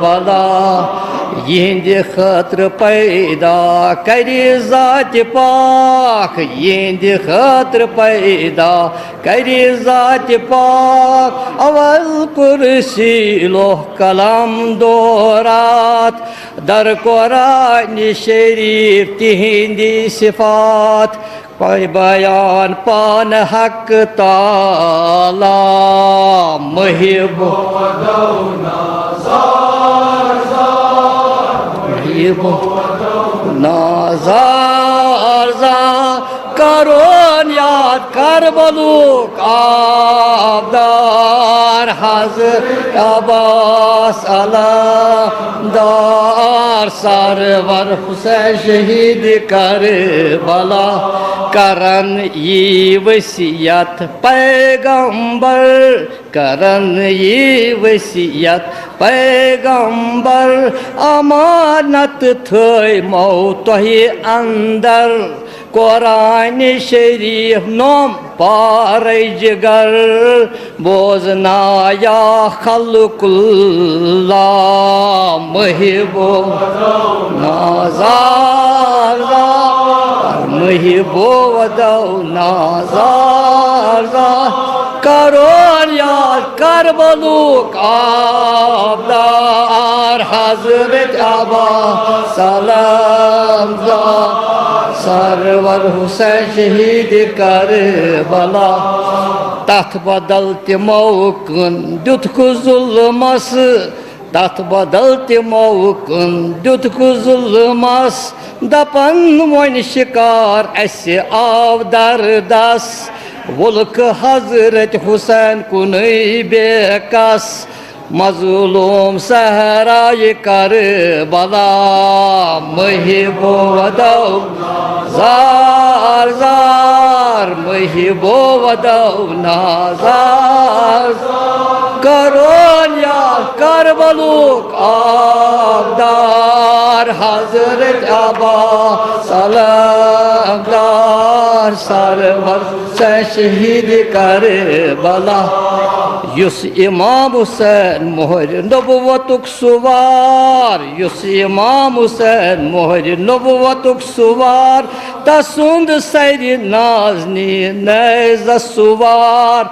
बला यिंद खतर पैदा कर ज़ात पाक यिंद खतर पैदा कर ज़ात पाक अवल कुर्सी लोह कलम दोरात दर कुरान शरीफ तिहिंदी सिफात बयान पान हक ताला नाज़ार करोन याद करबलुक आबदार हज़रत अब्बास अलमदार सरवर हुसैन शहीद करबला करन ये वसीयत पैगंबर करन ये वसीयत पैगंबर अमानत थई मौत ही अंदर कुरान शरीफ नोम पारे जिगर बोजना या खल्कुल्ला महबो नाज़ार महबो वदौ नाज़ार करोन याद करबलुक आबदार हज़रत अब्बास अलमदार सरवर हुसैन शहीद करबला तथ बदल तिमो कुन दुख जुल्मस तथ बदल तिमो कुन दुख जुल्मस दपन वन शिकार ऐसे आव दरदस वुल्क हज़रत हुसैन कुनै बेकस मज़लूम सहराए करबला महबो वदौ ज़ार ज़ार महबो वदौ नाज़ार करोन याद करबलुक आबदार हज़रत अब्बास अलमदार सरवर से शहीद करबला युस इमाम हुसैन मोहर नबुव्वतुक सुवार युस इमाम हुसैन मोहर नबुव्वतुक सुवार तसुंद सैर नाज़नी नैज़ सुवार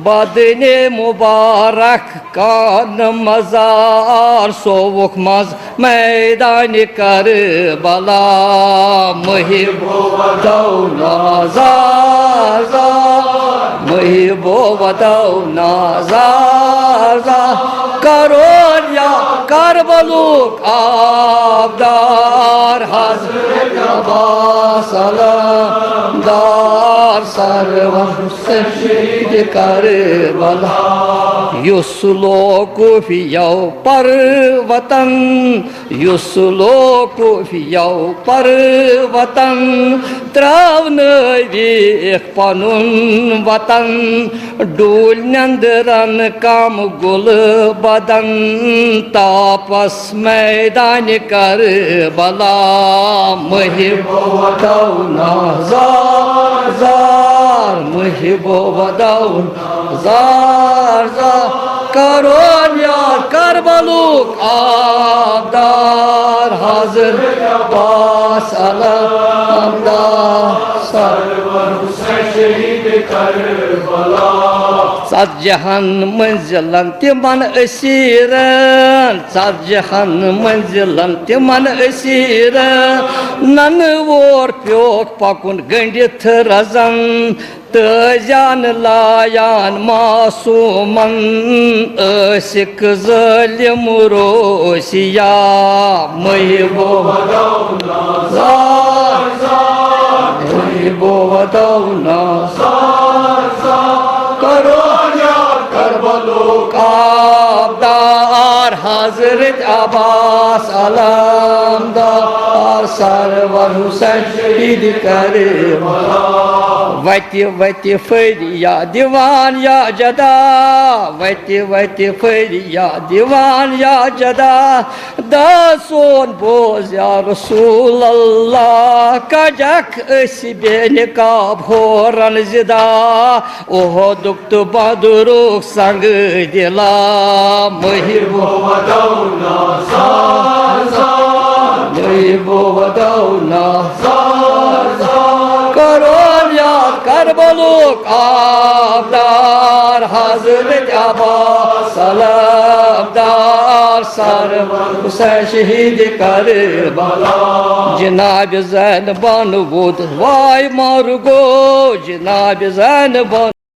बदने मुबारक कान मज़ार सोवुक मज़ मैदान करबला महबो वदौ नाज़ार महबो वदौ नाज़ार करोन या करबलुक आबदार हज़रत अब्बास अलमदार सरवर हुसैन शहीद करबला युस्लोक फियौ पर वतन युस्लोक फियौ पर वतन त्रावन वेख पनुन वतन डूल नंदरन काम गुल बदन तापस मैदान करबला महबो वदौ नाज़ार महबो वदौ नाज़ार करोन याद करबलुक आबदार हज़रत अब्बास अलमदार सरवर हुसैन शहीद करबला सद जहान मंजिलन तिमन असीरन सद जहान मंजिलन तिमन असीरन नन वोर प्योक पकुन गंडित रजन तजान लायान मासूमन असिक ज़ालिम रोसिया महबो वदौ नाज़ार महबो वदौ नाज़ार करोन याद करबलुक आबदार हज़रत अब्बास अलमदार सरवर हुसैन शहीद करबला वति फरिया दीवान या जदा वति फरिया दीवान या जदा दासोन बोज या रसूल अल्लाह कजक असी बेनिका भोरन जिदा ओह दुक्त बदरुक संग दिला महिबो वदौना सार महिबो वदौना करोन याद करबलुक आबदार हजरत अब्बास सलामदार सरवर हुसैन शहीद करबला जनाब ज़ैनब बानो वोद वाय मार गो जनाब ज़ैनब